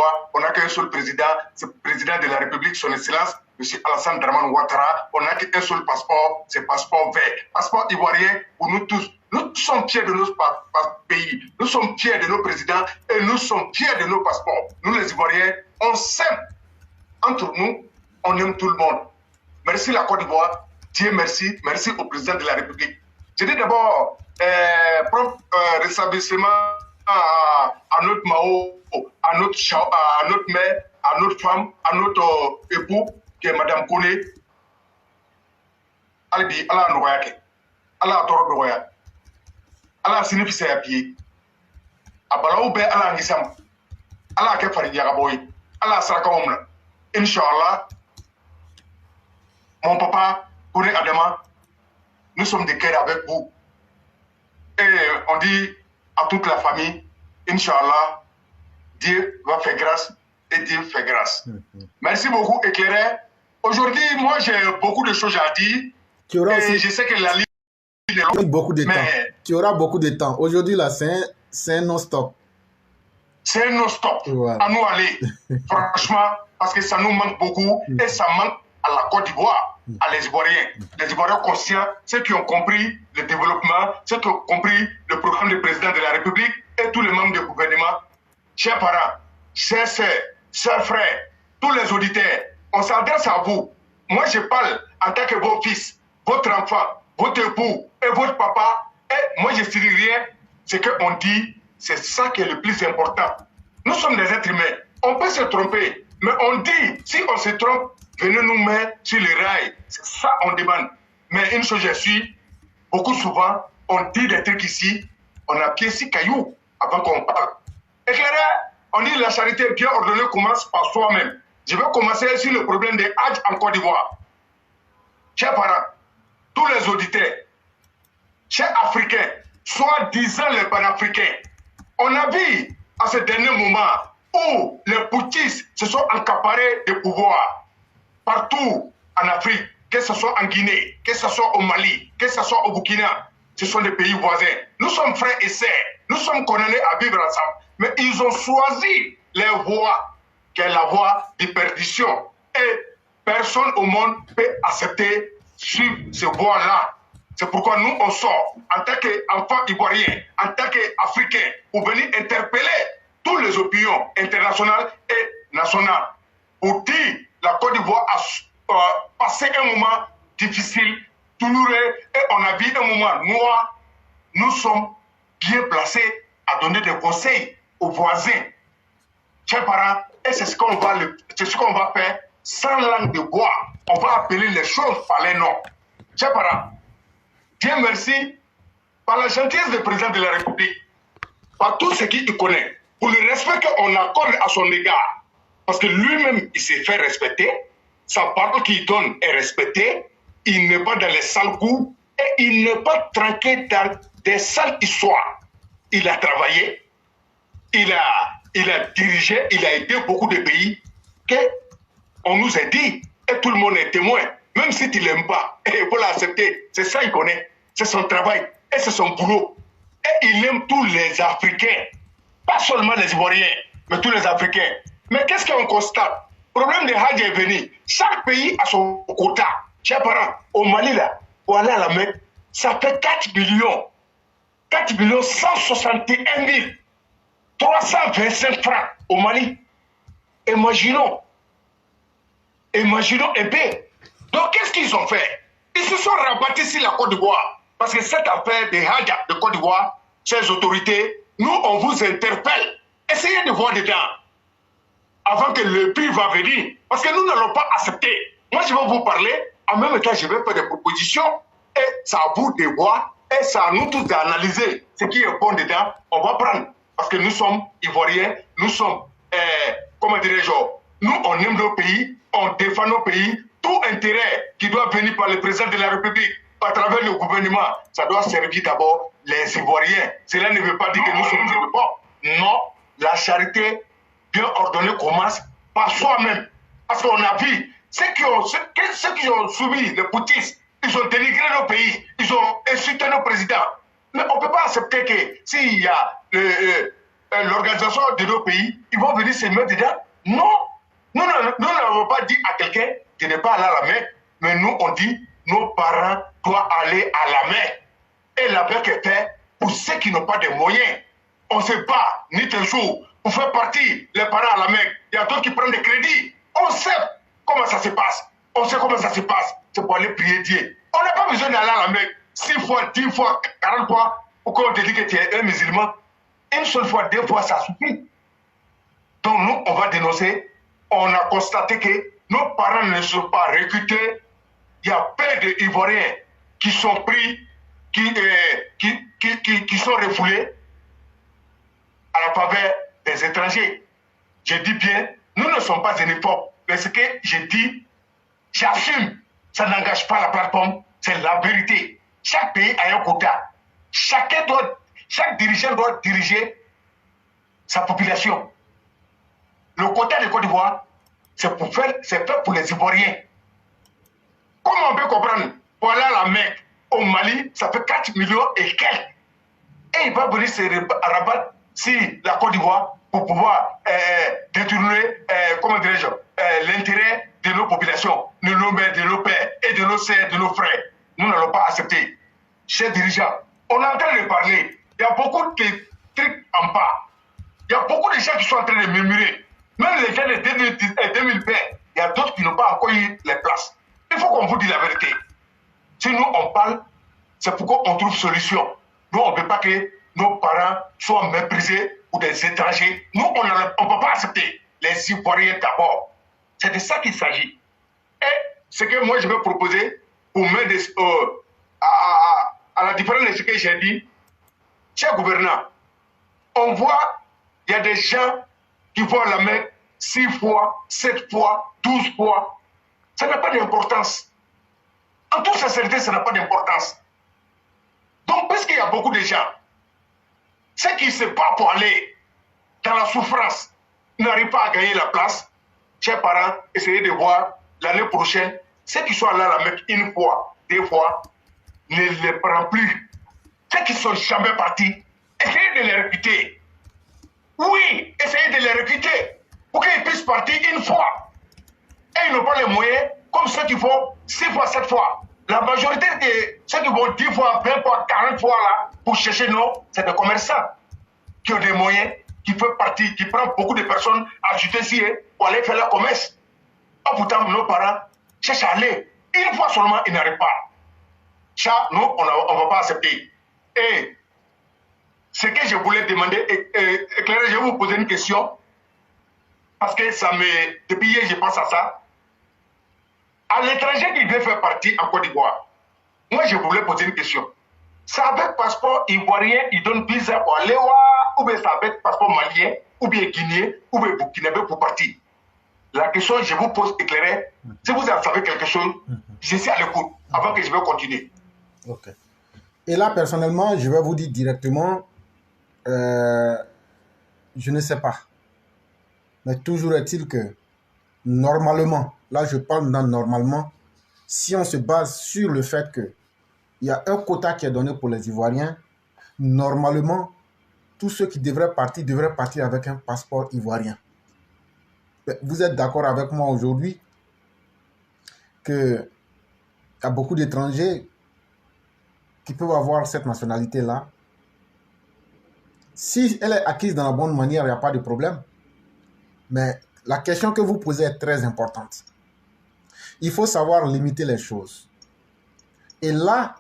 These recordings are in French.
d'Ivoire, on n'a qu'un seul président, c'est le président de la République, son Excellence, M. Alassane Dramane Ouattara. On n'a qu'un seul passeport, c'est le passeport vert. Passeport ivoirien pour nous tous. Nous sommes fiers de nos pays, nous sommes fiers de nos présidents et nous sommes fiers de nos passeports. Nous les Ivoiriens, on s'aime. Entre nous, on aime tout le monde. Merci la Côte d'Ivoire. Dieu merci. Merci au président de la République. Je dis d'abord, propre rétablissement à notre Mao, à notre mère, à notre femme, à notre époux, qui est Madame Kone. Alibi, Allah Noyake, Allah Toro Noya, Allah signifie à pied. Abalaoube, Allah Nisam, Allah Kefari Yaraboy, Allah Sarakomna. Inch'Allah, mon papa, Kone Adama, nous sommes de cœur avec vous. Et on dit à toute la famille, Inch'Allah, Dieu va faire grâce et Dieu fait grâce. Merci beaucoup, éclairé. Aujourd'hui, moi, j'ai beaucoup de choses à dire. Et je sais que la ligne est beaucoup de temps. Tu auras beaucoup de temps. Aujourd'hui, là, c'est un non-stop. C'est un non-stop. Voilà. À nous aller. Franchement, parce que ça nous manque beaucoup et ça manque à la Côte d'Ivoire, à les Ivoiriens. Les Ivoiriens conscients, ceux qui ont compris le développement, ceux qui ont compris le programme du président de la République et tous les membres du gouvernement. Chers parents, chers sœurs, chers frères, tous les auditeurs, on s'adresse à vous. Moi, je parle en tant que vos fils, votre enfant, votre époux et votre papa. Et moi, je ne dis rien. Ce qu'on dit, c'est ça qui est le plus important. Nous sommes des êtres humains. On peut se tromper, mais on dit, si on se trompe, venez nous mettre sur les rails. C'est ça qu'on demande. Mais une chose, je suis, beaucoup souvent, on dit des trucs ici, on a pied six cailloux avant qu'on parle. Éclairé, on dit la charité bien ordonnée commence par soi-même. Je vais commencer sur le problème des Hadj en Côte d'Ivoire. Chers parents, tous les auditeurs, chers Africains, soi-disant les panafricains, on a vu à ce dernier moment où les putschistes se sont accaparés de pouvoir partout en Afrique, que ce soit en Guinée, que ce soit au Mali, que ce soit au Burkina, ce sont des pays voisins. Nous sommes frères et sœurs, nous sommes condamnés à vivre ensemble, mais ils ont choisi les voies qui est la voie de perdition. Et personne au monde peut accepter suivre ces voies-là. C'est pourquoi nous, on sort en tant qu'enfants ivoiriens, en tant qu'Africains, pour venir interpeller toutes les opinions internationales et nationales pour dire la Côte d'Ivoire a passé un moment difficile, douloureux, et on a vu un moment noir. Nous sommes bien placés à donner des conseils aux voisins. Chers parents, et c'est ce qu'on va faire sans langue de bois. On va appeler les choses par les noms. Chers parents, Dieu merci, par la gentillesse du président de la République, par tout ce qu'il connaît, pour le respect qu'on accorde à son égard, parce que lui-même, il s'est fait respecter, sa parole qu'il donne est respectée, il n'est pas dans les sales coups, et il n'est pas tranquille dans des sales histoires. Il a travaillé, il a dirigé, il a aidé beaucoup de pays, qu'on nous a dit, et tout le monde est témoin, même si tu ne l'aimes pas, et il faut l'accepter, c'est ça qu'il connaît, c'est son travail, et c'est son boulot. Et il aime tous les Africains, pas seulement les Ivoiriens, mais tous les Africains. Mais qu'est-ce qu'on constate? Le problème des Hadj est venu, chaque pays a son quota. Chers parents, au Mali, là, pour aller à la Mecque, ça fait 4 millions, 161 325 francs au Mali. Imaginons un peu. Donc, qu'est-ce qu'ils ont fait? Ils se sont rabattus sur la Côte d'Ivoire. Parce que cette affaire des Hadj de Côte d'Ivoire, chers autorités, nous, on vous interpelle. Essayez de voir dedans. Avant que le prix va venir. Parce que nous n'allons pas accepter. Moi, je vais vous parler. En même temps, je vais faire des propositions. Et c'est à vous de voir. Et c'est à nous tous d'analyser ce qui est bon dedans. On va prendre. Parce que nous sommes Ivoiriens. Nous sommes, comment dirais-je, nous, on aime nos pays. On défend nos pays. Tout intérêt qui doit venir par le président de la République, à travers le gouvernement, ça doit servir d'abord les Ivoiriens. Cela ne veut pas dire que nous sommes des non, la charité bien ordonnée commence par soi-même. Parce qu'on a vu, ceux qui ont subi le putschisme, ils ont dénigré nos pays, ils ont insulté nos présidents. Mais on ne peut pas accepter que s'il y a l'organisation de nos pays, ils vont venir se mettre dedans. Non, nous n'avons pas dit à quelqu'un de ne pas aller à la mer, mais nous on dit nos parents doivent aller à la mer. Et la mer est faite pour ceux qui n'ont pas de moyens. On ne sait pas, ni un jour, pour faire partie, les parents à la mer. Il y a d'autres qui prennent des crédits. On sait comment ça se passe. On sait comment ça se passe. C'est pour aller prier Dieu. On n'a pas besoin d'aller à la mer 6 fois, 10 fois, 40 fois, pour qu'on te dise que tu es un musulman. Une seule fois, 2 fois, ça suffit. Donc nous, on va dénoncer. On a constaté que nos parents ne sont pas recrutés. Il y a plein d'Ivoiriens qui sont pris, qui sont refoulés à la faveur des étrangers. Je dis bien, nous ne sommes pas xénophobes. Mais ce que je dis, j'assume. Ça n'engage pas la plateforme, c'est la vérité. Chaque pays a un quota. Chaque dirigeant doit diriger sa population. Le quota de Côte d'Ivoire, c'est fait pour les Ivoiriens. Comment on peut comprendre? Pour aller à la Mecque, au Mali, ça fait 4 millions et quelques. Et il va venir se rabattre sur la Côte d'Ivoire pour pouvoir détourner, comment dirais-je, l'intérêt de nos populations, de nos mères, de nos pères et de nos sœurs, de nos frères. Nous n'allons pas accepter. Chers dirigeants, on est en train de parler. Il y a beaucoup de trucs en bas. Il y a beaucoup de gens qui sont en train de murmurer. Même les gens de 2020, il y a d'autres qui n'ont pas encore eu les places. Il faut qu'on vous dise la vérité. Si nous, on parle, c'est pourquoi on trouve solution. Nous, on ne veut pas que nos parents soient méprisés ou des étrangers. Nous, on ne peut pas accepter les Ivoiriens d'abord. C'est de ça qu'il s'agit. Et ce que moi, je vais proposer pour mettre à la différence de ce que j'ai dit, cher gouverneur, on voit, il y a des gens qui vont à la Mecque 6 fois, 7 fois, 12 fois. Ça n'a pas d'importance. En toute sincérité, ça n'a pas d'importance. Donc, puisqu'il y a beaucoup de gens, ceux qui ne se battent pour aller dans la souffrance n'arrivent pas à gagner la place, chers parents, essayez de voir l'année prochaine, ceux qui sont allés à la Mecque 1 fois, 2 fois, ne les prend plus. Ceux qui ne sont jamais partis, essayez de les recruter. Oui, essayez de les recruter pour qu'ils puissent partir 1 fois. Et ils n'ont pas les moyens, comme ceux qui font 6 fois, 7 fois. La majorité de ceux qui vont 10 fois, 20 fois, 40 fois là, pour chercher non, c'est des commerçants qui ont des moyens, qui peuvent partir, qui prennent beaucoup de personnes à acheter ici pour aller faire leur commerce. Oh, pourtant, nos parents cherchent à aller. 1 fois seulement, ils n'arrivent pas. Ça, nous, on ne va pas accepter. Et ce que je voulais demander, éclairer, je vais vous poser une question, parce que depuis hier, je pense à ça. À l'étranger qui veut faire partie en Côte d'Ivoire, moi, je voulais poser une question. Ça avec passeport ivoirien, il donne visa pour aller voir, ou bien ça avec passeport malien, ou bien guinéen, ou bien burkinabé pour partir. La question, je vous pose éclairée. Si vous savez quelque chose, je suis à l'écoute, avant que je vais continuer. Ok. Et là, personnellement, je vais vous dire directement, je ne sais pas. Mais toujours est-il que, normalement, là je parle normalement, si on se base sur le fait qu'il y a un quota qui est donné pour les Ivoiriens, normalement, tous ceux qui devraient partir avec un passeport ivoirien. Vous êtes d'accord avec moi aujourd'hui qu'il y a beaucoup d'étrangers qui peuvent avoir cette nationalité-là. Si elle est acquise dans la bonne manière, il n'y a pas de problème. Mais la question que vous posez est très importante. Il faut savoir limiter les choses. Et là,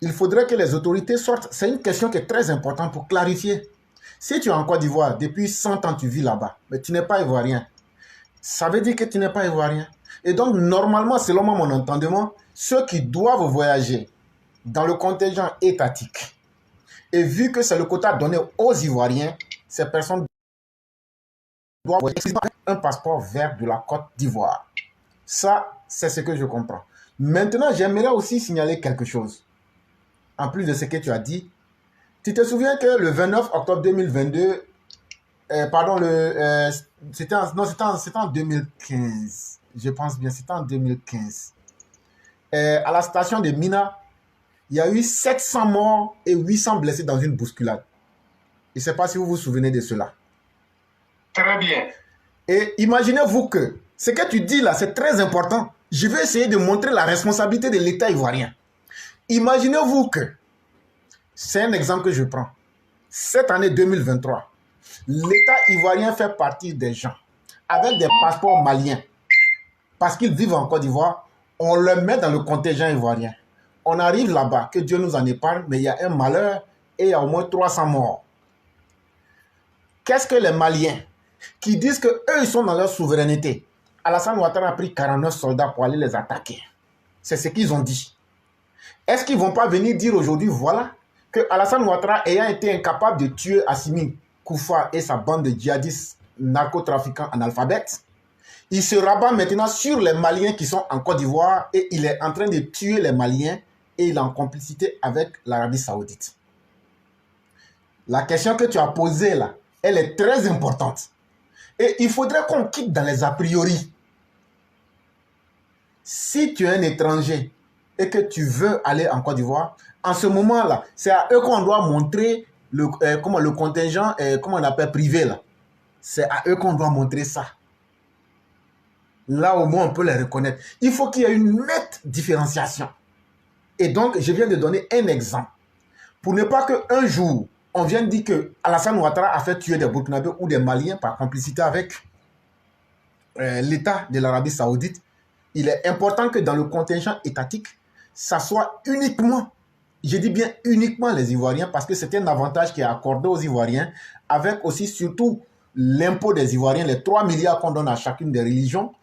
il faudrait que les autorités sortent. C'est une question qui est très importante pour clarifier. Si tu es en Côte d'Ivoire, depuis 100 ans, tu vis là-bas, mais tu n'es pas ivoirien, ça veut dire que tu n'es pas ivoirien. Et donc, normalement, selon mon entendement, ceux qui doivent voyager dans le contingent étatique, et vu que c'est le quota donné aux Ivoiriens, ces personnes doivent voyager un passeport vert de la Côte d'Ivoire. Ça, c'est ce que je comprends. Maintenant, j'aimerais aussi signaler quelque chose. En plus de ce que tu as dit, tu te souviens que le 29 octobre 2022, c'était en 2015, je pense bien, c'était en 2015. À la station de Mina, il y a eu 700 morts et 800 blessés dans une bousculade. Je ne sais pas si vous vous souvenez de cela. Très bien. Et imaginez-vous que ce que tu dis là, c'est très important. Je vais essayer de montrer la responsabilité de l'État ivoirien. Imaginez-vous que, c'est un exemple que je prends, cette année 2023, l'État ivoirien fait partie des gens avec des passeports maliens parce qu'ils vivent en Côte d'Ivoire, on le met dans le contingent ivoirien. On arrive là-bas, que Dieu nous en épargne, mais il y a un malheur et il y a au moins 300 morts. Qu'est-ce que les Maliens qui disent qu'eux, ils sont dans leur souveraineté? Alassane Ouattara a pris 49 soldats pour aller les attaquer. C'est ce qu'ils ont dit. Est-ce qu'ils ne vont pas venir dire aujourd'hui, voilà, que Alassane Ouattara ayant été incapable de tuer Assimi Koufa et sa bande de djihadistes narcotrafiquants analphabètes, il se rabat maintenant sur les Maliens qui sont en Côte d'Ivoire et il est en train de tuer les Maliens et il est en complicité avec l'Arabie Saoudite. La question que tu as posée là, elle est très importante. Et il faudrait qu'on quitte dans les a priori. Si tu es un étranger et que tu veux aller en Côte d'Ivoire, en ce moment-là, c'est à eux qu'on doit montrer le contingent, comment on appelle, privé là. C'est à eux qu'on doit montrer ça. Là, au moins, on peut les reconnaître. Il faut qu'il y ait une nette différenciation. Et donc, je viens de donner un exemple. Pour ne pas qu'un jour, on vienne dire que Alassane Ouattara a fait tuer des Burkinabés ou des Maliens par complicité avec l'État de l'Arabie Saoudite. Il est important que dans le contingent étatique, ça soit uniquement, je dis bien uniquement les Ivoiriens, parce que c'est un avantage qui est accordé aux Ivoiriens, avec aussi surtout l'impôt des Ivoiriens, les 3 milliards qu'on donne à chacune des religions,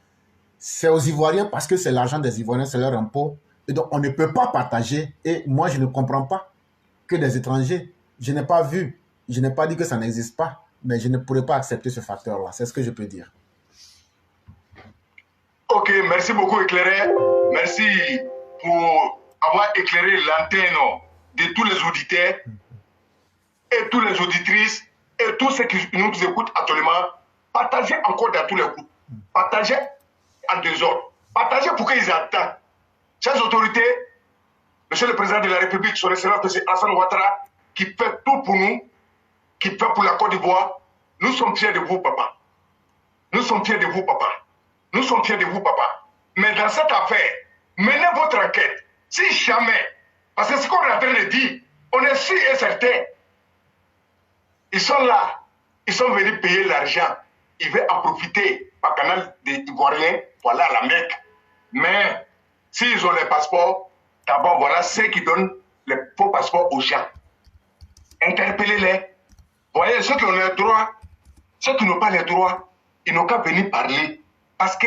c'est aux Ivoiriens parce que c'est l'argent des Ivoiriens, c'est leur impôt. Et donc on ne peut pas partager. Et moi, je ne comprends pas que des étrangers, je n'ai pas vu, je n'ai pas dit que ça n'existe pas, mais je ne pourrais pas accepter ce facteur-là. C'est ce que je peux dire. Ok, merci beaucoup, éclairé. Merci pour avoir éclairé l'antenne de tous les auditeurs et toutes les auditrices et tous ceux qui nous écoutent actuellement. Partagez encore dans tous les groupes. Partagez en désordre. Partagez pour qu'ils attendent. Chers autorités, Monsieur le Président de la République, son Excellence M. Alassane Ouattara, qui fait tout pour nous, qui fait pour la Côte d'Ivoire, nous sommes fiers de vous, papa. Nous sommes fiers de vous, papa. Nous sommes fiers de vous, papa. Mais dans cette affaire, menez votre enquête. Si jamais, parce que ce qu'on est en train de dire, on est sûr et certain, ils sont là, ils sont venus payer l'argent. Ils veulent en profiter par canal des Ivoiriens pour aller à la Mecque. Mais s'ils ont les passeports, d'abord voilà ceux qui donnent les faux passeports aux gens. Interpellez-les. Voyez, ceux qui ont les droits, ceux qui n'ont pas les droits, ils n'ont qu'à venir parler. Parce que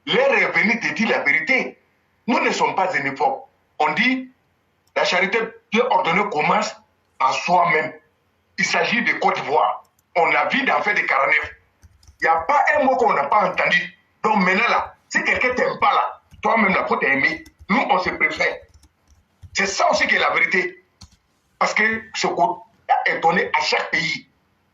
leur est venu de dire la vérité. Nous ne sommes pas xénophobes. On dit, la charité bien ordonnée commence par soi-même. Il s'agit de Côte d'Ivoire. On a vu d'en faire des 49. Il n'y a pas un mot qu'on n'a pas entendu. Donc maintenant là, si quelqu'un ne t'aime pas là, toi-même là, faut t'aimer. Nous, on se préfère. C'est ça aussi qui est la vérité. Parce que ce quota est donné à chaque pays.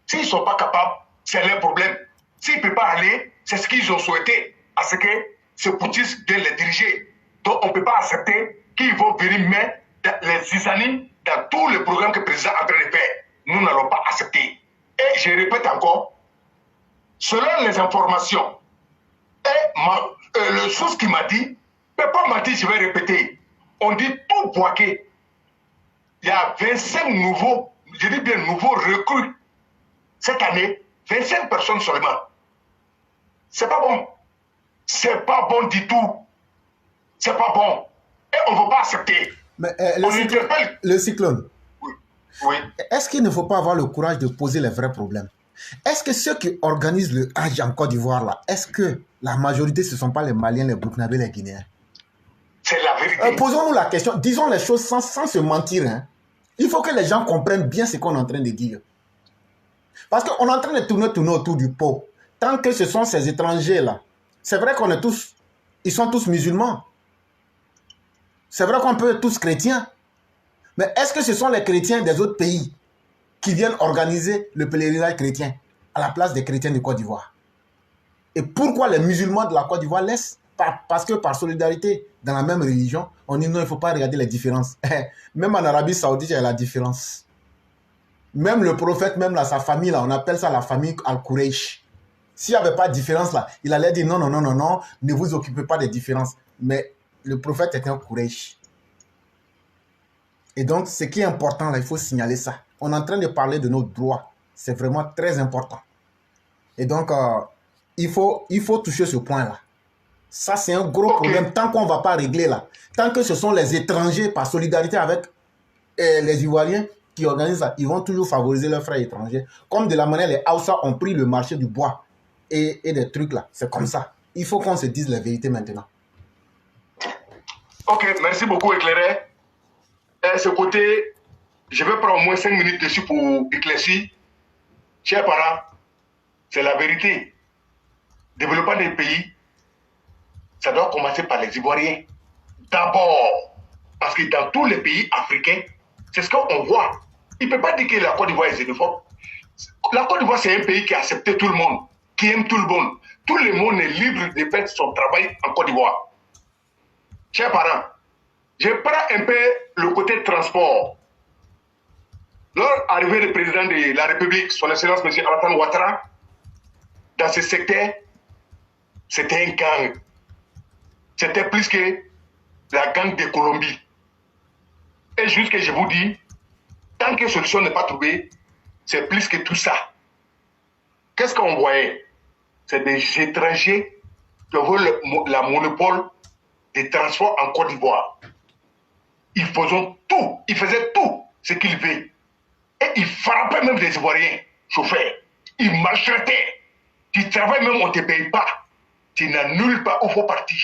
S'ils ne sont pas capables, c'est leur problème. S'ils ne peuvent pas aller, c'est ce qu'ils ont souhaité. À ce que ce putschisme vienne les diriger. Donc on ne peut pas accepter qu'ils vont venir mettre les Isani dans tous les programmes que le président est en train de faire. Nous n'allons pas accepter. Et je répète encore, selon les informations, et le source qui m'a dit, mais pas m'a dit, je vais répéter, on dit tout Boaké. Il y a 25 nouveaux, je dis bien nouveaux recrues cette année, 25 personnes seulement. C'est pas bon. C'est pas bon du tout. C'est pas bon. Et on ne veut pas accepter. Mais on le cyclone. Oui. Oui. Est-ce qu'il ne faut pas avoir le courage de poser les vrais problèmes? Est-ce que ceux qui organisent le Hajj en Côte d'Ivoire, là, est-ce que la majorité, ce ne sont pas les Maliens, les Burkinabés, les Guinéens? C'est la vérité. Posons-nous la question, disons les choses sans se mentir. Hein. Il faut que les gens comprennent bien ce qu'on est en train de dire. Parce qu'on est en train de tourner autour du pot. Tant que ce sont ces étrangers-là, c'est vrai qu'on est tous, ils sont tous musulmans. C'est vrai qu'on peut être tous chrétiens. Mais est-ce que ce sont les chrétiens des autres pays qui viennent organiser le pèlerinage chrétien à la place des chrétiens de Côte d'Ivoire? Et pourquoi les musulmans de la Côte d'Ivoire laissent? Parce que par solidarité dans la même religion, on dit non, il ne faut pas regarder les différences. Même en Arabie Saoudite, il y a la différence. Même le prophète, même là, sa famille, là, on appelle ça la famille Al-Quraysh. S'il n'y avait pas de différence là, il allait dire non, non, non, non, non, ne vous occupez pas des différences. Mais le prophète était un Quraysh. Et donc, ce qui est important là, il faut signaler ça. On est en train de parler de nos droits. C'est vraiment très important. Et donc, il faut toucher ce point-là. Ça, c'est un gros problème. Tant qu'on ne va pas régler là, tant que ce sont les étrangers par solidarité avec les Ivoiriens qui organisent ça, ils vont toujours favoriser leurs frères étrangers. Comme de la manière, les Hausa ont pris le marché du bois et des trucs là. C'est comme ça. Il faut qu'on se dise la vérité maintenant. Ok, merci beaucoup, éclairé. Ce côté, je vais prendre au moins 5 minutes dessus pour éclaircir. Chers parents, c'est la vérité. Développement des pays, ça doit commencer par les Ivoiriens. D'abord, parce que dans tous les pays africains, c'est ce qu'on voit. Il ne peut pas dire que la Côte d'Ivoire est xénophobe. La Côte d'Ivoire, c'est un pays qui a accepté tout le monde, qui aime tout le monde. Tout le monde est libre de faire son travail en Côte d'Ivoire. Chers parents, je prends un peu le côté transport. Lors arrivée du président de la République, son Excellence M. Alassane Ouattara, dans ce secteur, c'était un gang. C'était plus que la gang de Colombie. Et juste que je vous dis, tant que solution n'est pas trouvée, c'est plus que tout ça. Qu'est-ce qu'on voyait? C'est des étrangers qui veulent la monopole des transports en Côte d'Ivoire. Ils faisaient tout ce qu'ils veulent. Et ils frappaient même des Ivoiriens, chauffeurs. Ils maltraitaient. Tu travailles même, on ne te paye pas. Tu n'as nulle part où il faut partir.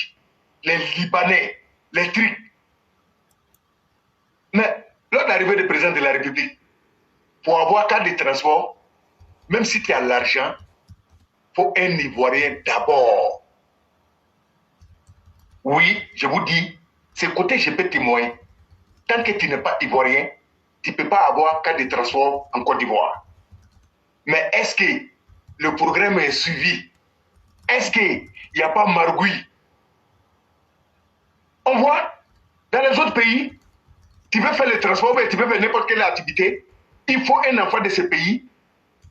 Les Libanais, les trucs. Mais lors de l'arrivée du président de la République, pour avoir carte de transport, même si tu as l'argent, il faut un Ivoirien d'abord. Oui, je vous dis, ce côté, je peux témoigner. Tant que tu n'es pas Ivoirien, tu ne peux pas avoir carte de transport en Côte d'Ivoire. Mais est-ce que le programme est suivi? Est-ce qu'il n'y a pas margouille? On voit, dans les autres pays, tu veux faire le transport, mais tu veux faire n'importe quelle activité, il faut un enfant de ce pays.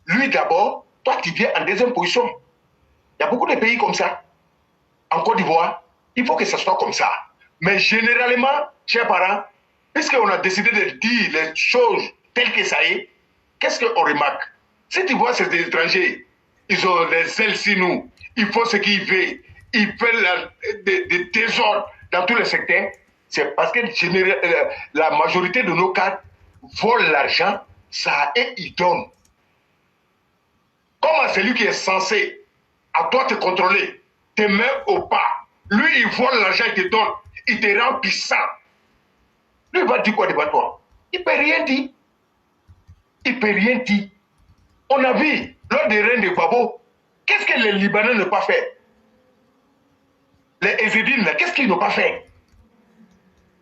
Lui d'abord, toi tu viens en deuxième position. Il y a beaucoup de pays comme ça. En Côte d'Ivoire, il faut que ça soit comme ça. Mais généralement, chers parents, puisqu'on a décidé de dire les choses telles que ça est, qu'est-ce qu'on remarque? Si tu vois ces étrangers, ils ont les ailes sur nous, ils font ce qu'ils veulent, ils font des désordres dans tous les secteurs, c'est parce que la majorité de nos cadres volent l'argent, ça et ils donnent. Comment celui qui est censé à toi te contrôler, te met au pas, lui il vole l'argent, il te donne, il te rend puissant. Lui il va dire quoi devant toi? Il ne peut rien dire. Il ne peut rien dire. On a vu, lors des reines de Babo, qu'est-ce que les Libanais n'ont pas fait? Les Ezédines, qu'est-ce qu'ils n'ont pas fait?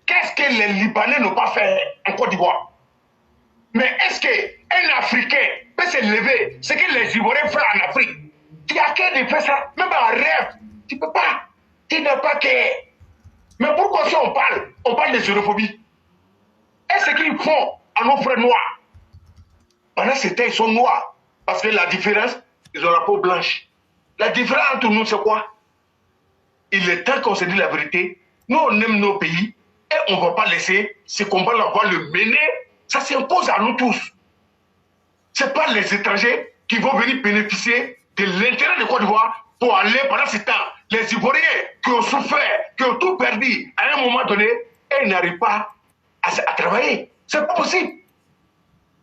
Qu'est-ce que les Libanais n'ont pas fait en Côte d'Ivoire? Mais est-ce qu'un Africain peut se lever, ce que les Ivoiriens font en Afrique? Tu as qu'à de faire ça, même en rêve. Tu ne peux pas. Tu n'as pas qu'à. Mais pourquoi si on parle de xénophobie? Est-ce qu'ils font à nos frères noirs? Pendant ce temps, ils sont noirs. Parce que la différence, ils ont la peau blanche. La différence entre nous, c'est quoi? Il est temps qu'on se dise la vérité. Nous, on aime nos pays et on ne va pas laisser ce combat-là, on va le mener. Ça s'impose à nous tous. Ce n'est pas les étrangers qui vont venir bénéficier de l'intérêt de Côte d'Ivoire pour aller pendant ce temps. Les Ivoiriens qui ont souffert, qui ont tout perdu, à un moment donné, ils n'arrivent pas à travailler. Ce n'est pas possible.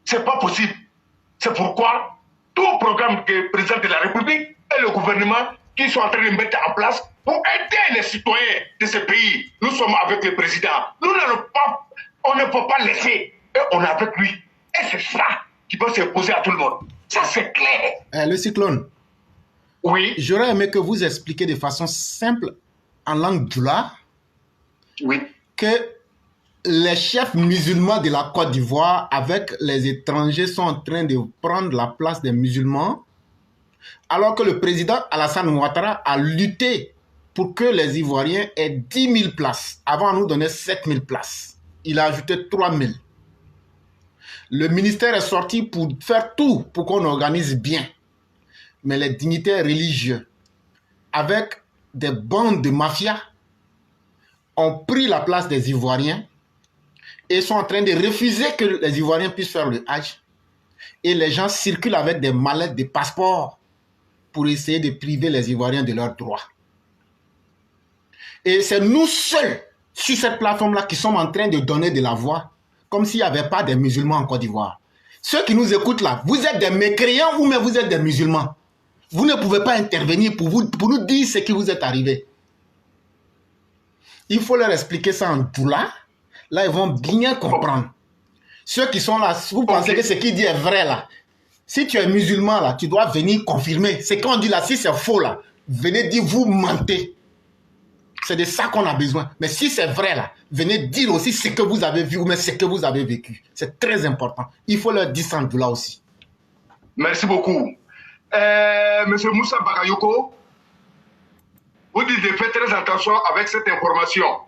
Ce n'est pas possible. C'est pourquoi tout programme que le président de la République et le gouvernement qui sont en train de mettre en place pour aider les citoyens de ce pays. Nous sommes avec le président. Nous n'allons pas, on ne peut pas laisser. Et on est avec lui. Et c'est ça qui peut s'imposer à tout le monde. Ça, c'est clair. Le cyclone. Oui. J'aurais aimé que vous expliquiez de façon simple, en langue djoula, oui, que les chefs musulmans de la Côte d'Ivoire, avec les étrangers, sont en train de prendre la place des musulmans, alors que le président Alassane Ouattara a lutté pour que les Ivoiriens aient 10 000 places. Avant, on nous donnait 7 000 places. Il a ajouté 3 000. Le ministère est sorti pour faire tout pour qu'on organise bien. Mais les dignitaires religieux, avec des bandes de mafia, ont pris la place des Ivoiriens et sont en train de refuser que les Ivoiriens puissent faire le Hajj. Et les gens circulent avec des mallettes de passeports pour essayer de priver les Ivoiriens de leurs droits. Et c'est nous seuls, sur cette plateforme-là, qui sommes en train de donner de la voix, comme s'il n'y avait pas des musulmans en Côte d'Ivoire. Ceux qui nous écoutent là, vous êtes des mécréants ou même vous êtes des musulmans. Vous ne pouvez pas intervenir pour nous dire ce qui vous est arrivé. Il faut leur expliquer ça en doula. Là, ils vont bien comprendre. Ceux qui sont là, vous pensez que ce qu'il dit est vrai là. Si tu es musulman là, tu dois venir confirmer. Ce qu'on dit là, si c'est faux là, venez dire vous mentez. C'est de ça qu'on a besoin. Mais si c'est vrai là, venez dire aussi ce que vous avez vu ou même ce que vous avez vécu. C'est très important. Il faut leur dire ça en doula aussi. Merci beaucoup. Monsieur Moussa Bagayoko, vous dites de faire très attention avec cette information.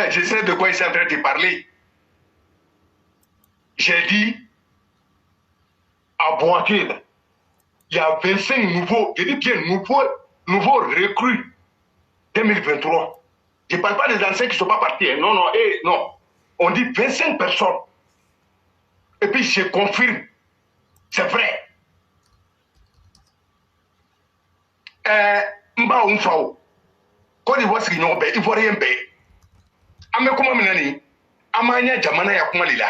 Je sais de quoi il est en train de parler. J'ai dit, à Boakil, il y a 25 nouveaux, je dis bien nouveaux recrues 2023. Je ne parle pas des anciens qui ne sont pas partis. Non, non, non. On dit 25 personnes. Et puis je confirme. C'est vrai. Mba Umfao. Côte d'Ivoire, c'est une paix. Ivoirien paix. Ame kuma minani. Amanya jamana ya kuma lila.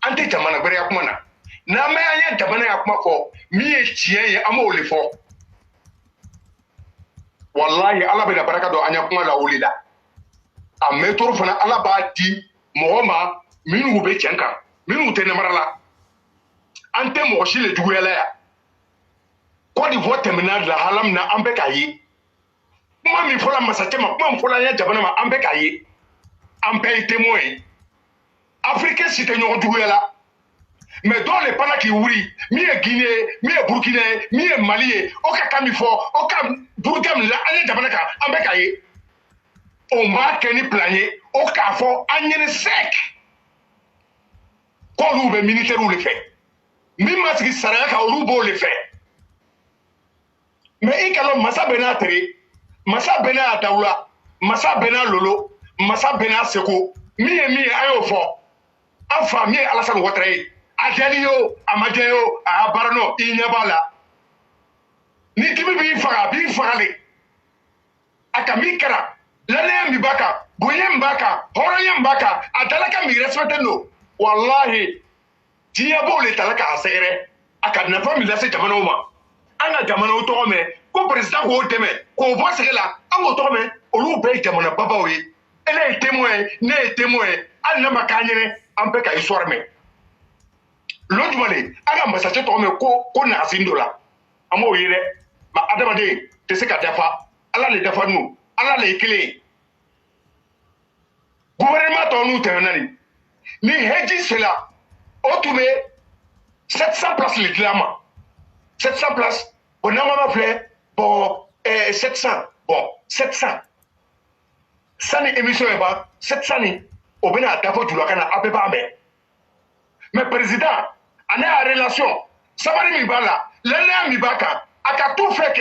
Ante jamana bere ya kuma na. Na anya jamana ya kuma fo. Miye chien ye amo ole fo. Wallahi ala be da baraka do anya kuma la ole la. Ame toro fana ala ba di mohoma minu be chenka. Minu te nemarala. Ante mo shi le duguyala ya. Côte d'Ivoire terminal la halam na ambe kayi. Kuma mi fola masachema kuma mi fola nya jamana ma ambe kayi. Ambe témoin. Africain si te nyon duguyala. Mais dans les pana qui ouri, mi e Guinée, mi e Burkina, mi e Mali, oka kamifo, oka Burkam la anya jamana ka ambe kayi. On va keni plané, oka fo anyene sec. Quand l'ouvre militaire ou le fait. Ni masiki saraka orubo le fait. Mais ikalo masa bena tere, masa bena ataula, masa bena lolo, masa bena seko, mi ayo fo. Afa mi Alassane Ouattara. Adeliyo, Amadeyo, Abarano, Inyabala. Ni kimi bi fagale. Aka mikara, lale mbaka, goye mbaka, horoye mbaka, atalaka mi respecte no. Wallahi, tiyabo le talaka asere. Aka nafa mi lase jamana uma. Anga jamana utome, ko president ko teme, ko boss la, ango tome, olu be jamana baba wi. Elle est témoin, an na makanyere, ampe ka histoire me. L'autre malé, aga masache tome ko na asindola. Amo yire, ma adamade, te se ka dafa, ala le dafa nous, ala le clé. Gouvernement ton nous tenani. Ni heji cela, otume 700 places le glama. 700 places, bon nama flé, bon 700, bon 700. Sani émission est pas 700 ni obena dafa tulakana apeba me. Mais président, on est en relation. Sabari mi bala, l'année mi baka, aka tout fait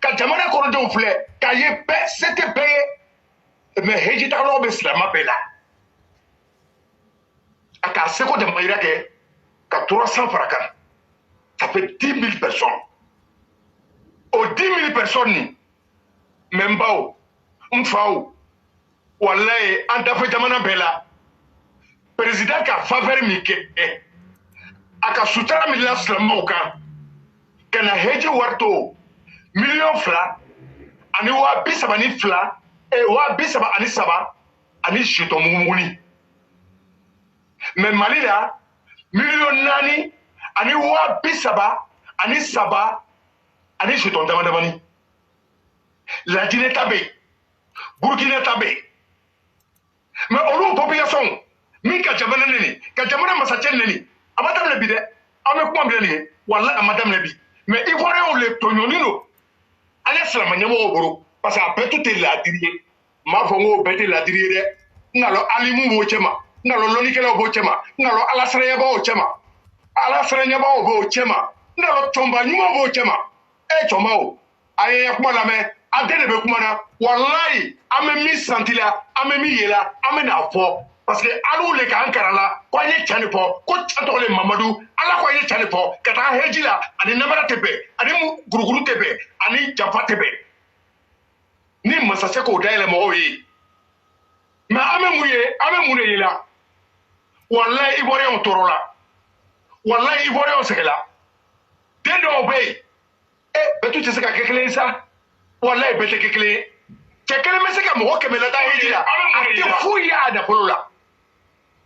que jamana koronde ou flé, kaye pe, c'était payé. Mais heji takalo be slama bela. Aka seko de maïra ke, ka 300 fraka. Ça fait 10 000 personnes. Aux 10 000 personnes ni, même bao, mfao, wallahi, en dafa jamana bela. Président ka faveur mi ke, aka sutara mi la slama kan, kana heji warto, million fla, ani wa bisaba ni fla, wa bisaba ani saba, ani shito mumuni. Mais Mali la, million nani, ani wa bisaba, ani saba, ani shito damadamani. La Guinée tabe, Burkina tabe. Mais olu population, min ka jamana neni, ka jamana masachen neni, amadam le bide, ame kuma bide wala amadam le bi. Mais Ivoirien le tonyonino, ale slama nyamo oboro, parce que après tout est la dirige. Ma fongo bete la dirige, ngalo alimu wo chema, ngalo lonikela bo chema ngalo alasrenya bo chema alasrenya bo chema ngalo chomba nyuma bo chema choma o aye kuma la me adene be kuma na wallahi ame mi santila ame mi yela ame na fo parce que alu le kan karala ko nye chane po ko chanto le Mamadou ala ko nye chane po kata hejila ani namara tebe ani mu guruguru tebe ani jafa tebe ni masase ko daile mo yi ma ame mu ne yela wallahi ibore on torola wallahi ibore on sekela dendo obey betu tse ka kekele sa wallahi bete kekele kekele me se ka mo ke me la ta hejila ati fuya da polola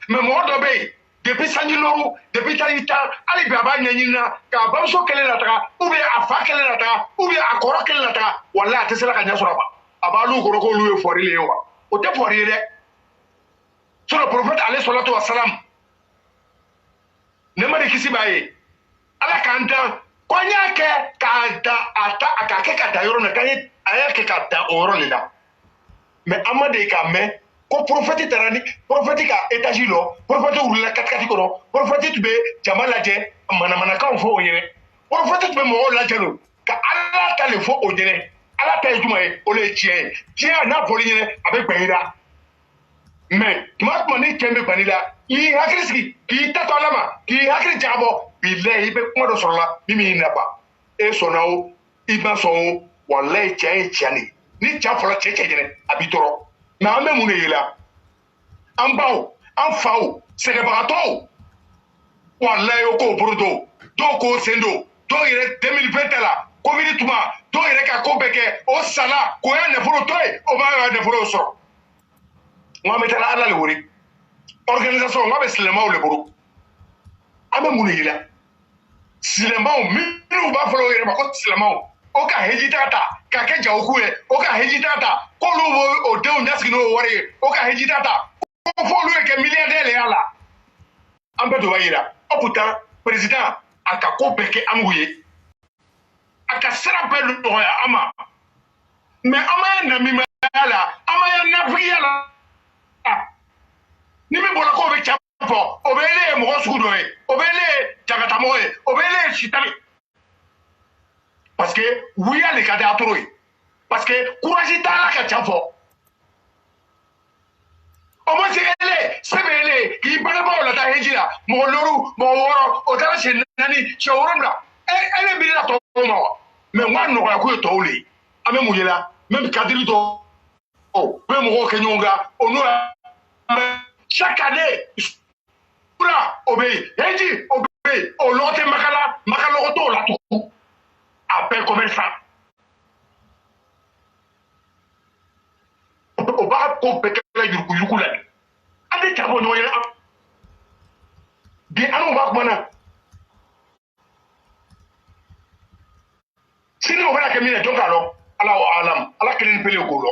mais mo do be depuis sanjiloro depuis talita ali baba nyanyina ka bamso kele la taka ou bien afa kele la taka ou bien akoro kele la taka wallahi tesela ka nyasora ba abalu ko ko luwe fori le wa o te fori de sur le prophète alayhi salatu wassalam ne ma de kisi baye ala kanta konya ke ka da ata aka ke ka da yoro na kanye aya ke ka da oro le la mais amade ka me ko prophète tarani prophète ka étage lo prophète urula katkati ko prophète tube jamala je mana kan fo oyere prophète tube mo la jelo ka ala ta le fo oyere ala ta juma e o le tie na poli yere avec bayira mais tuma ni kembe banila yi hakriski ki tato alama ki hakri jabo billahi be ko do sorla mimi na ba e sonao iba so wallahi tiani ni jafolo jene abitoro na ame mu ne yela an bawo an fawo sɛgɛbagatɔw wallahi o ko burudo dɔw ko sendo dɔw yɛrɛ 2020 la covid tuma dɔw yɛrɛ ka ko bɛɛ kɛ o sala ko ya nafolo to ye o b'a ya nafolo sɔrɔ n bɛ taa ala le wele organisation n bɛ silamɛw le bolo an bɛ mun de yela silamɛw minnu b'a fɔlɔ o yɛrɛ ma ko silamɛw o ka hejita ta ka kɛ jagoku ye o ka hejita ta k'olu b'o o denw ɲasigi n'o wari ye o ka hejita ta ko f'olu ye kɛ miliyardɛri le y'a la an bɛɛ de b'a yira o pourtant président a ka ko bɛɛ kɛ an k'u ye a ka sira bɛɛ nɔgɔya an ma mais an ma namimaya la an ma nafigiya la ni min bɔra k'o bɛ ca fɔ o bɛ ele ye mɔgɔ sugu dɔ ye o bɛ ele ye jagatamɔgɔ ye o bɛ ele ye sitani parce que wuya le ka di a toro ye parce que courage t'a la ka ca fɔ o ma se ele se bɛ ele k'i bangebaaw la taa heji la mɔgɔ loru mɔgɔ wɔɔrɔ o taara siyɛ naani siyɛ wolonwula ele bi la tɔw ma wa mais n ka nɔgɔya ko ye tɔw le ye an bɛ mun ye la même kadiri tɔw u bɛ mɔgɔw kɛ ɲɔgɔn kan o n'o ya chaque année fura o bɛ yen heji o bɛ yen o lɔgɔ tɛ makalɔgɔ t'o la tugun a bɛɛ commerçant o b'a ko bɛɛ kɛla yuruguyurugu la an tɛ ja bɔ ɲɔgɔn ye bi an b'a kuma na sini o bɛna kɛ min ye jɔn k'a lɔ ala o alam ala kelen ni pele k'o lɔ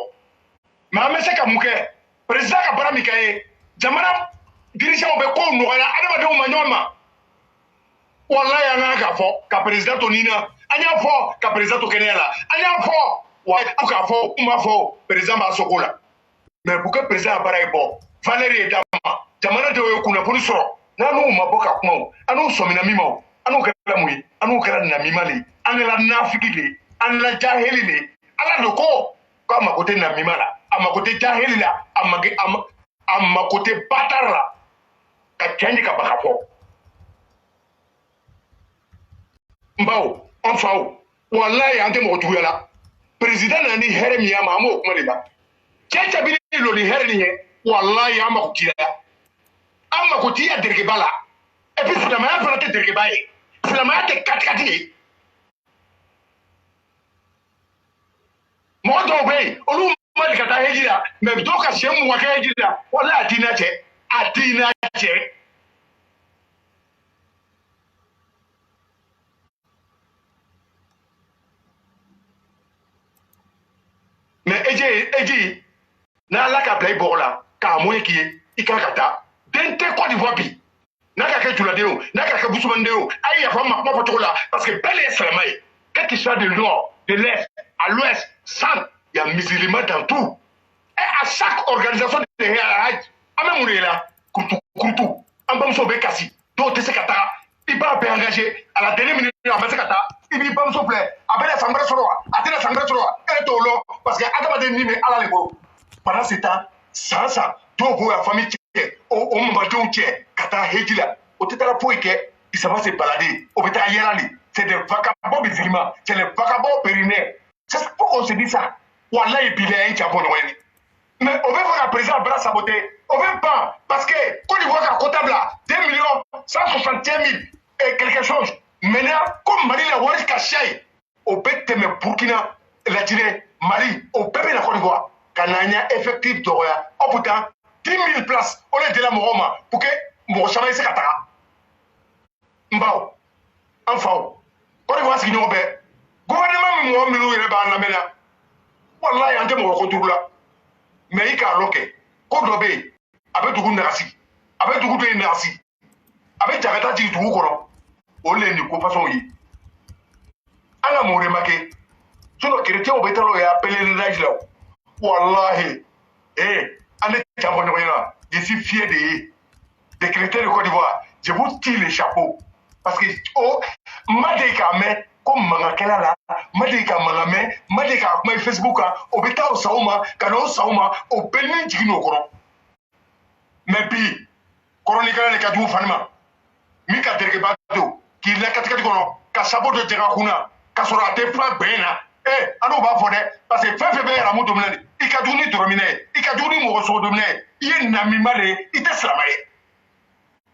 mais an bɛ se ka mun kɛ président ka baara min kɛ ye jamana dirigeants bɛ kow nɔgɔya adamadenw ma ɲɔgɔn ma wallahi an kan k'a fɔ ka président to nin na an y'a fɔ ka président to kɛnɛya la an y'a fɔ wa k'a fɔ kuma fɔ président b'a sogo la mais pour que président ka baara ye bɔ valeur ye d'a ma jamana dɔw ye kunnafoni sɔrɔ n'an'u ma bɔ ka kuma o an n'u sɔmina min ma o an n'u kɛra mun ye an n'u kɛra namima le ye an kɛra nafigi le ye an kɛra jahili le ye ala de ko k'a mako tɛ namima la a mako tɛ jahili la a mako tɛ batara la ka cɛn ka baga fɔ n baw an faw wallahi an tɛ mɔgɔ juguya la président nana ni hɛrɛ min y'a ma an b'o kuma de la cɛ cabili lo ni hɛrɛ nin ye wallahi an mako t'i la an mako t'i ya derekeba la et puis silamɛya fana tɛ derekeba ye silamɛya tɛ katikati ye mɔgɔ dɔw bɛ yen olu ma deli ka taa heji la mais dɔw ka siyɛn mugan kɛ heji la wallahi a t'i n'a cɛ a t'i n'a cɛ mais eji n'ala ka bila i bɔgɔ la k'a mɔye k'i ye i kan ka taa den tɛ Côte d'Ivoire bi n'a ka kɛ juladen o n'a ka kɛ busumanden o a ye yafa ma kuma fɔ cogo la parce que bɛɛ de ye silamɛ ye quel qu'il soit de nord de l'est à l'ouest centre il y a musulmans dans tout et à chaque organisation de hajj an bɛ mun de la kurutu an bamuso bɛ kasi dɔw tɛ se ka taga i b'a bɛɛ engagé à la dernière minute a ma se ka taa i b'i bamuso filɛ a bɛna san wɛrɛ sɔrɔ wa a tɛna san wɛrɛ sɔrɔ wa e t'o lɔ parce que adamaden ni bɛ ala de bolo pendant ce temps san san dɔw b'o ya famille cɛ o mɔdenw cɛ ka taa heji la o tɛ taara foyi kɛ il s'en va se balader o bɛ taa yɛlɛ de c'est des vagabonds musulmans c'est les vagabonds périnaires c'est pourquoi on se dit ça wallahi bilahi an cɛ bɔ ɲɔgɔn ye mais on veut voir la président bras saboter on veut pas parce que Côte d'Ivoire a comptable là 2 161 000 et quelque chose maintenant comme Mali la wari ka shay au bête mais Burkina la Guinée Mali au bébé la Côte d'Ivoire kananya effectif d'Oya oh putain 10 000 places on est de la Moroma pour que mon chemin se katara mbao enfin Côte d'Ivoire c'est une bé gouvernement mo mi lu ba na mena wallahi ante mo ko turula mais il a loqué. Quand on est avec tout le monde, avec tout le monde, avec Jakarta, tu tout le monde, on est une façon y. Alors mon remarqué, sur le chrétien au bétal et appelé le nage là. Wallahi, on est japonais là. Je suis fier des chrétiens de Côte d'Ivoire. Je vous tire les chapeaux parce que oh, madeka mais comme mangakela là, madeka mangame, madeka my Facebook au beta au sauma, kana sauma au beni jigino kono. Mais puis coronica le kadu fanima. Mika terke bato, ki la katika kono, ka sabo de tera kuna, ka sora te flag bena. Ano ba fode parce que fefe be la moto mnani. Ikaduni dormine, ikaduni mo so domine. Ye nami male, ite slamaye.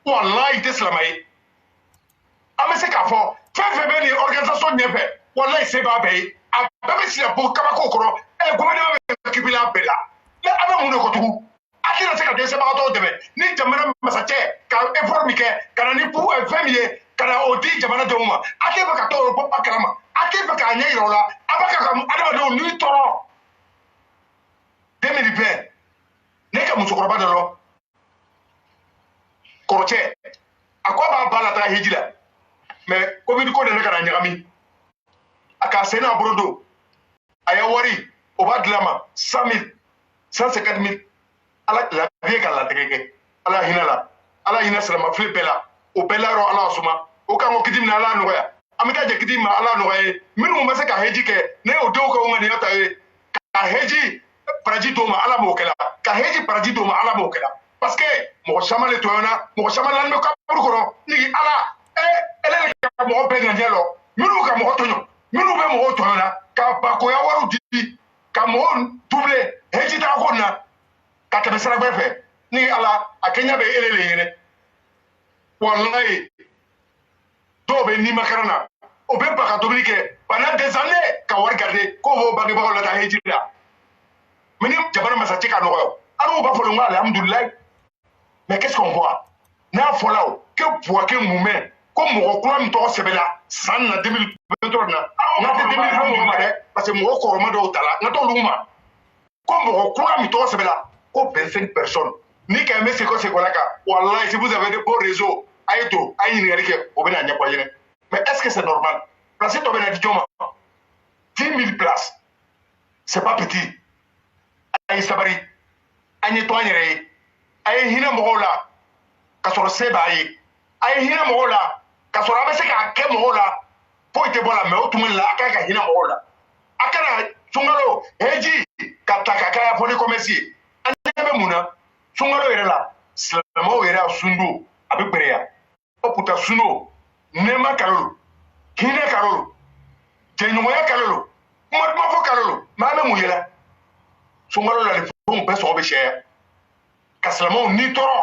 Wallahi ite slamaye. Ame se ka fo fɛn bɛ nin organisation ɲɛfɛ walayi se b'a bɛɛ ye a bɛɛ bɛ sigi bɔ kabako kɔrɔ gouvernement bɛ kibili a bɛɛ la mais a bɛ mun de ko tugun a tɛna se ka dɛsɛbagatɔw dɛmɛ ni jamana masakɛ ka effort min kɛ ka na ni fɛn min ye ka na o di jamana denw ma a tɛ fɛ ka tɔɔrɔ bɔ a kalama a tɛ fɛ k'a ɲɛ yira o la a b'a kɛ ka adamadenw ni tɔɔrɔ 2020 ne ka musokɔrɔba dɔ lɔ kɔrɔcɛ a ko a b'a ba la taga hiji la. Mais comme il connaît le Garanyami, à Kassena Brodo, à Yawari, au bas de lama, 100 000, 150 000, à la vieille à la trégue, à la Hinala, à la Hina Salama, Flipella, au Bellaro à la Suma, au Kamokidim à la Noya, Amika Jakidim à la Noya, Minu Masaka Hedike, Né au Doka Umaniata, Kaheji, Paraditoma à la Mokela, Kaheji Paraditoma à la Mokela, parce que mon chaman le toyona, mon chaman l'anme Kapurkoro, Nigi Allah. Elle est mɔgɔ bɛɛ ŋaniya lɔ minnu ka mɔgɔ tɔɲɔ minnu bɛ mɔgɔw tɔɲɔ na ka bakoya wariw di ka mɔgɔw double heji taga ko na ka tɛmɛ siragɛ fɛ ni ala a kɛɲɛ bɛ ele le yɛrɛ walayi dɔw bɛ ni makaran na o bɛ ba ka tobili kɛ pendant des années ka wari garder k'o b'o bangebagaw la taa heji la mais ni jamana masakɛ ka nɔgɔya al'u b'a fɔ n ko alhamdulilayi mais qu'est-ce qu'on voit n'a fɔla o que Bouaké Moumé ko mɔgɔ kura min tɔgɔ sɛbɛla san na 2023 na n ka tɛ 2020 mɔgɔ ma dɛ parce que mɔgɔ kɔrɔma dɔw ta la n ka t'olu ma ko mɔgɔ kura min tɔgɔ sɛbɛla ko 25 personnes ni ka bɛ seko la kan walayi si vous avez de beaux réseaux a ye to a ye ɲininkali kɛ o bɛna ɲɛfɔ a ɲɛna mais est-ce que c'est normal place tɔ bɛna di jɔn ma 10 000 places c'est pas petit a ye sabari an ye to an yɛrɛ ye a ye hinɛ mɔgɔw la ka sɔrɔ se b'a ye a ye hinɛ mɔgɔw la ka sɔrɔ a bɛ se k'a kɛ mɔgɔw la foyi tɛ bɔ a la mais o tuma de la a kan ka hinɛ mɔgɔw la a kana sunkalo heji ka ta ka kɛ fɔ ni commerce ye an ɲɛ bɛ mun na sunkalo yɛrɛ la silamɛw yɛrɛ a sundo a bɛ gbɛrɛya o puta sundo nɛɛma kalo lo hinɛ kalo lo jɛɲɔgɔnya kalo lo kuma duman fɔ kalo lo mais an bɛ mun yɛlɛ sunkalo la nin fɛnw bɛɛ sɔngɔ bɛ caya ka silamɛw ni tɔɔrɔ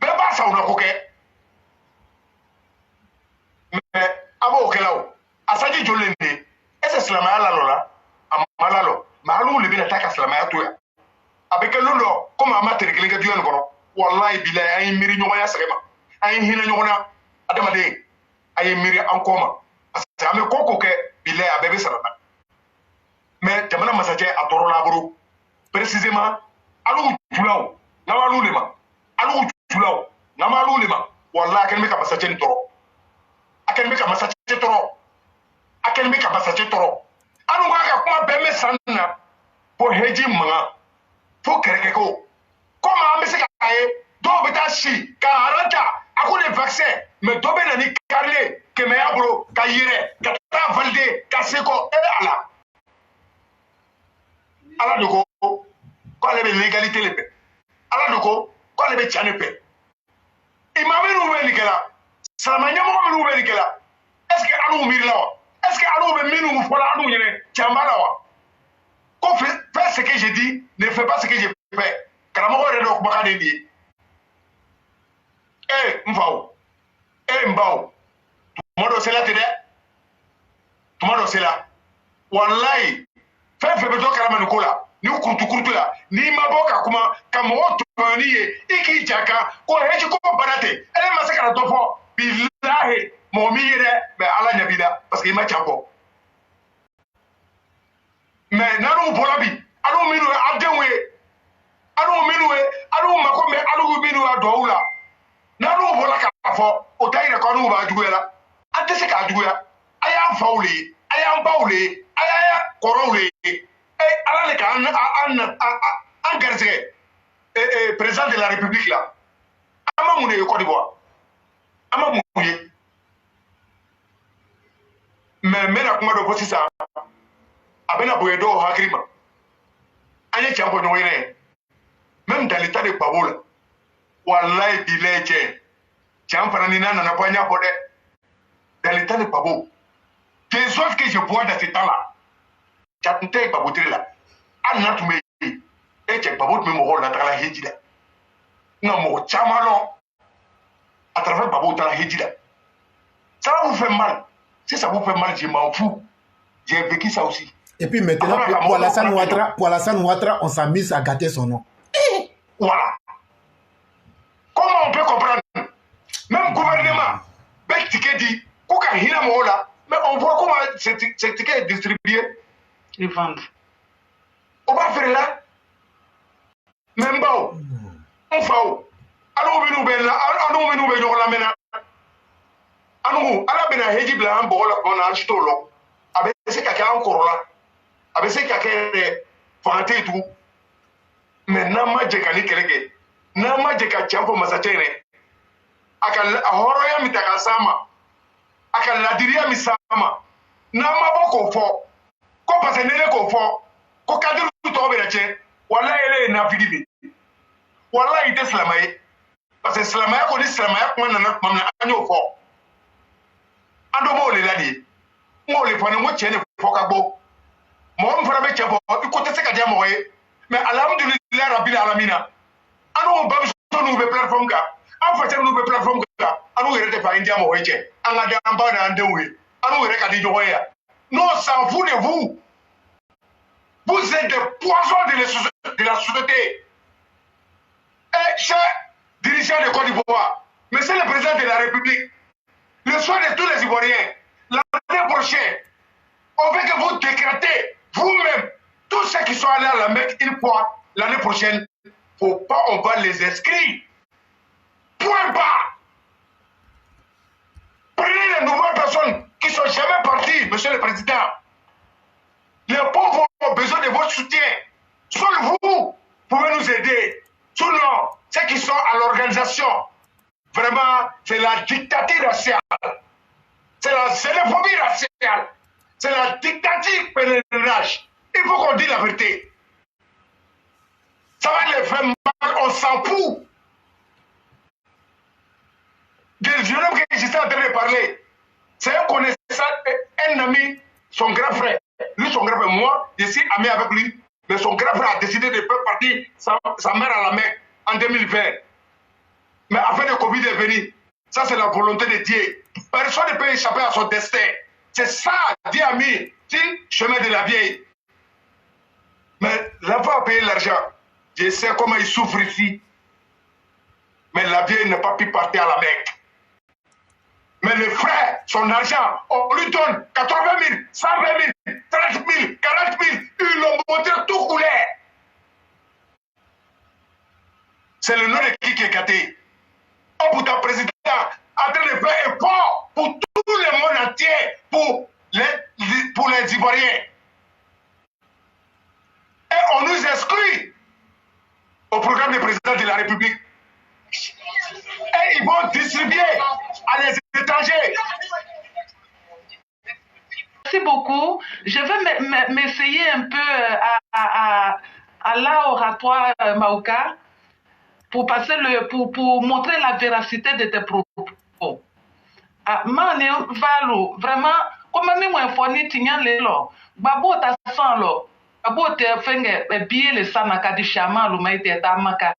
bɛɛ b'a sawuna ko kɛ mais a b'o kɛla o a sanji joli de est ce que silamɛya lalɔ la a ma lalɔ mais hali le bɛna taa ka silamɛya to yan a bɛ kɛ lon dɔ komi a ma tere kelen kɛ duya nin kɔnɔ walayi bilayi an ye miiri ɲɔgɔnya sɛgɛn ma an ye hinɛ ɲɔgɔn na adamaden a ye miiri an kɔ ma parce que an bɛ ko ko kɛ bilayi a bɛɛ bɛ sarata mais jamana masakɛ a tɔɔrɔ l'a bolo précisément alu julaw n'aw alu le ma alu julaw n'aw alu le ma walayi a kɛlen bɛ ka masakɛ nin tɔɔrɔ a kɛlen bɛ ka masakɛ tɔɔrɔ a kɛlen bɛ ka masakɛ tɔɔrɔ anu k'a ka kuma bɛɛ mɛn san na fo heji mankan fo kɛrɛkɛko Comment on peut donc betashi karanta ako les vaccins mais dobe na ni carlé que me abro kayire ka ta validé ka seko et ala de ko les légalité les paix ala de ko les tiane paix imamé nous be nikela salamanya mo be nous be nikela est-ce que alu mirla est-ce que alu be minu mu fola anu yene tiambala wa ko fais ce que je dis ne fais pas ce que je fais karamo de do ko bakade di mfao mbao tumodo sela tede tumodo sela wallahi fe beto karama nikola ni kurtu la ni maboka kuma kama woto niye iki jaka ko heji ko barate ele masakara tofo billahi momire be ala nyabida parce que ima champo mais nanu bolabi anu minu adenwe anu makome anu minu adoula nanu bola ka fo o tayire ko anu ba juguela ante se ka juguya aya fauli aya bauli aya korole ala le ka an garze président de la république là ama mune Côte d'Ivoire ama mune mais mena kuma do posisa abena boyedo hakrima anya champo nyoyene même dans l'état de Babola wallahi bileje champa ni nana na panya pode dans l'état de Babo des autres que je vois dans ce temps là chante Babotri là anna tume e che Babo tume mo la tala hejida na mo chamalo à travers Babo tala hejida ça vous fait mal si ça vous fait mal je m'en fous j'ai vécu ça aussi. Et puis maintenant pour Alassane Ouattara on s'amuse à gâter son nom. Voilà. Comment on peut comprendre? Même gouvernement, bel ticket dit, mais on voit comment ce ticket est distribué. Ils vendent. On va faire là. Même pas. On fait où? Alors, nous la mena. Alors, ala bena heji bla an bola on a acheté lo. Avec ce kaka encore là. Avec ce kaka fanté tout. Mais nama jekani kelege. Nama jeka champo masachene. Akal ahoroya mitaka sama. Akal ladiria misama. Nama boko fo. Ko pasenele ko fo. Ko kadiru to berache. Wala ele na fidibi. Wala ite slamaye. Parce que slamaye ko di slamaye ko nana mamna anyo fo. Ando mo le ladi. Mo le fane mo chene fo kagbo. Mo mfara be chefo ko tese ka dia mo ye. Mais alhamdulillah rabbil alamina anu ba so nu be platform ka an fa nu be platform ka anu yere te fa india mo weche an ga dan ba na ndewe anu yere ka di jowo ya non s'en fout de vous vous êtes des poisons de la société et cher dirigeant de Côte d'Ivoire monsieur le président de la République le soir de tous les Ivoiriens l'année prochaine on veut que vous décrétez vous-même tous ceux qui sont allés à la Mecque une fois l'année prochaine, faut pas, on va les inscrire. Point bas. Prenez les nouvelles personnes qui sont jamais parties, monsieur le président. Les pauvres ont besoin de votre soutien. Seul vous pouvez nous aider. Sinon, ceux qui sont à l'organisation, vraiment, c'est la dictature raciale. C'est la xénophobie raciale. C'est la dictature pèlerinage. Il faut qu'on dise la vérité. Ça va les faire mal, on s'en fout. Du jeune homme que j'étais en train de parler, c'est un connaissant, un ami, son grand frère. Lui, son grand frère, moi, je suis ami avec lui, mais son grand frère a décidé de faire partir sa mère à la Mecque en 2020. Mais afin de Covid est venu, ça c'est la volonté de Dieu. Personne ne peut échapper à son destin. C'est ça, Dieu a mis, chemin de la vieille. Mais l'enfant a payé l'argent. Je sais comment il souffre ici. Mais la vieille n'a pas pu partir à la Mecque. Mais le frère, son argent, on lui donne 80 000, 120 000, 30 000, 40 000. Ils l'ont montré tout coulé. C'est le nom de qui est gâté. Oh, pour ta président, en train de faire effort pour tout le monde entier, pour les Ivoiriens. Et on nous exclut. au programme du président de la République. Et ils vont distribuer à les étrangers. Merci beaucoup. Je vais m'essayer un peu à l'oratoire Mauka pour montrer la véracité de tes propos. Mane valo vraiment comme même infoni tinyan le lo babo ta san lo babo te fenge biye le sana kadi shama lu mai te ta maka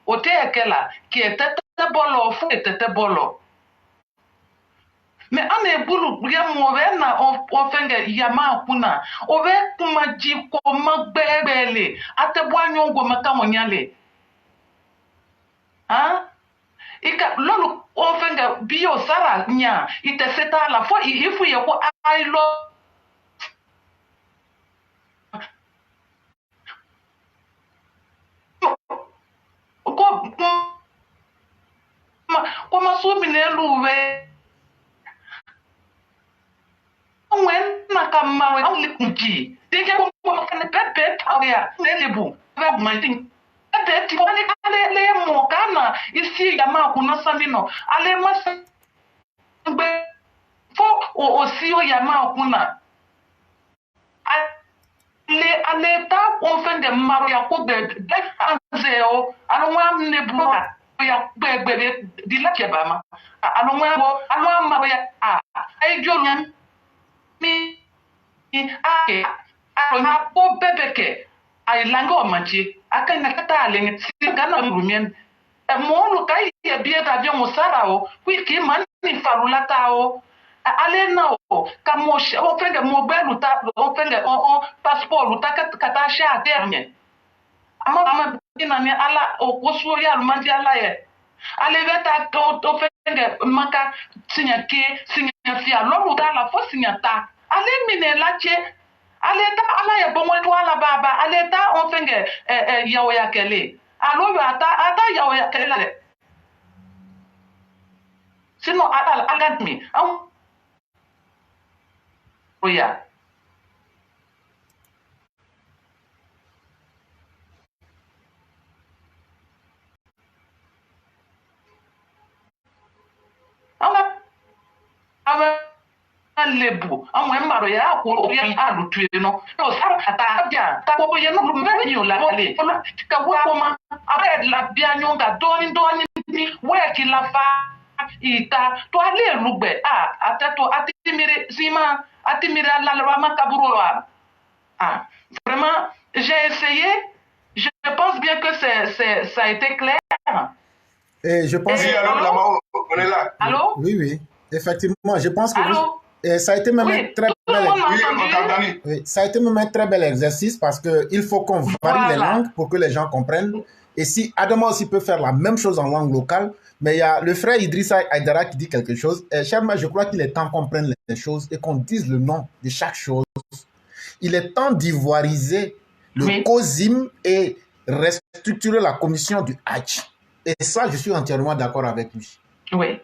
o te ekela ki etete bolo fu etete bolo mais ane bulu ya mo ve na o fenge yama kuna o ve kuma ji ko magbele ate bwanyo ngo maka monyale ika lolu ofenga bio sara nya ite seta la fo ifu ye ko ailo ko ma so minelu we wen na kama we only kunji dike ko kana pepe tawya nelebu va manting ade ti ale mo kana isi yama kuna samino ale masbe fo o si o yama kuna ale ta on fait de maro ya ko be anzeo alwa nebu ya be di la kebama alwa maro ya ay jonyan mi na po bebeke ay lango manchi akana kata aleng sigana rumien mo lu kai ya bia da bia musara o wiki mani farulata o ale na o kamo o fenge mo belu ta o fenge o passport lu ta kata sha dernier ama ina ni ala o koso ya lu manti ala ye ale veta to fenge maka sinya fia lo lu ta la fo sinya ta ale mine lache aleta ala ya bonwe to ala baba aleta on fenge yawo ya kele alo ata yawo ya kele sino ala agadmi oya lebu amwe maro ya ko ya alu tueno no sara ata bia ta ko ye no mbele yo la le ka wo ko ma abe la bia nyonga doni ni we ki la fa ita to ale lugbe atato atimire sima atimire la la ma kaburo vraiment j'ai essayé je pense bien que ça a été clair et je pense on est là allô oui effectivement je pense que ça a été même un très bel ça a été même un très bel exercice parce que il faut qu'on varie les langues pour que les gens comprennent. Et si Adama aussi peut faire la même chose en langue locale, mais il y a le frère Idrissa Aïdara qui dit quelque chose. Cherma, je crois qu'il est temps qu'on prenne les choses et qu'on dise le nom de chaque chose. Il est temps d'ivoiriser le COSIM et restructurer la commission du Hajj. Et ça, je suis entièrement d'accord avec lui. Oui.